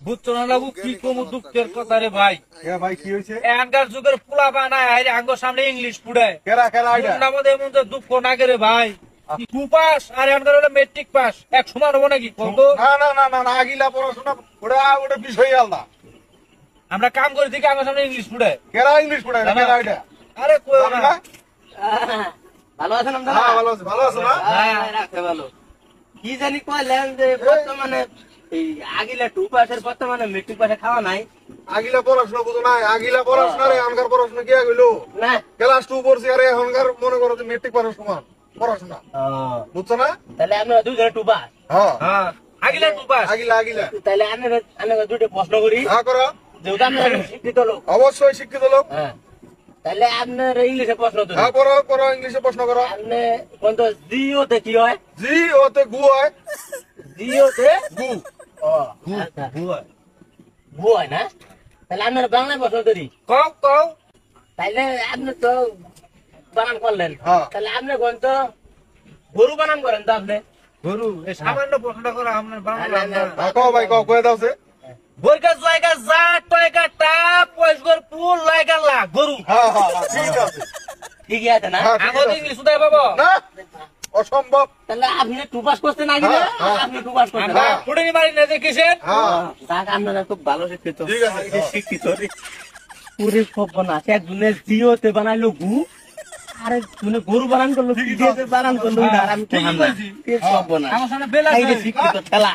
বুঝছো না বাবু কি কম দুঃখের কথা রে ভাই। ভাই কি হয়েছে? এখানকার যুগের পোলা বানায় আঙ্গর সামনে ইংলিশ পুড়ে কেরা কেরা আমাদের এমন যে দুঃখ না করে ভাই। 2 পাস আর এখানকার হলো মেট্রিক পাস, এক সমান হবো নাকি বলতো? না না না না না, আগিলা পড়াশোনা ওটা বিষয় আলাদা। আমরা কাম করে দেখি আমার সামনে ইংলিশ পুড়ে। কেরা ইংলিশ পড়ায় না, কেরা এটা? আরে কই না, ভালো আছেন আপনারা? হ্যাঁ ভালো আছে, ভালো আছে না? হ্যাঁ রাখতে ভালো। কি জানি কইলেন যে বর্তমানে এই আগিলা 2 পাসের বর্তমানে মেট্রিক পাসে খাওয়া নাই। আগিলা পড়াশোনা বুঝো না, আগিলা পড়াশোনা রে এখনকার পড়াশোনা কি হইলো? না ক্লাস 2 পড়ছি আর এখনকার মনে করো যে মেট্রিক পাসের সমান পড়াশোনা, বুঝছো না? তাহলে আপনারা দুইজন 2 পাস। হ্যাঁ হ্যাঁ আগিলা 2 পাস। আগিলা আগিলা। তাহলে আপনারা দুটো প্রশ্ন করি। হ্যাঁ করো, যেহেতু আপনারা শিক্ষিত লোক। অবশ্যই শিক্ষিত লোক। হ্যাঁ তাহলে আপনার ইংলিশে প্রশ্ন তো হ্যাঁ করো করো, ইংলিশে প্রশ্ন করো। আপনি কোন তো জিওতে কি হয়? জি ওতে গু হয়, জিওতে গু ও আচ্ছা ভু হয় না? তাহলে আপনার বাংলা প্রশ্ন করি। কও কও। তাইলে আপনি তো বানান করলেন, হ্যাঁ। তাহলে আপনি কোন তো গরু বানান করেন তো আপনি? গরু এই সামান্য প্রশ্নটা করে আপনার বাংলা না, হ্যাঁ কও ভাই কও, কয়ে দাও সে। বর্গা জায়গা যা টয়গা টা পয়সগর পুল লাগা লা গরু। হ্যাঁ হ্যাঁ হ্যাঁ, ঠিক আছে। ঠিকই আছে না? হ্যাঁ, ঠিক আমাদের আছে। ইংলিশ উদয় বাবা না অসম্ভব। তাহলে আপনি 2 পাস করছেন আগে না? হ্যাঁ, হ্যাঁ। আপনি 2 পাস করছেন আমরা না? ফুটেনি মারি না দেখেছেন। হ্যাঁ যাক আপনারা খুব ভালো শিক্ষিত। ঠিক আছে, এই যে শিক্ষিত রে। পুরে সব বানাস একজনের জিওতে বানাইলো গু, আর একজনে গরু বানান করলো, জিওতে বানান করলো, আর আমি তো হামলা। সব বানাস। আমার সামনে বেলা এই যে শিক্ষিত খেলা।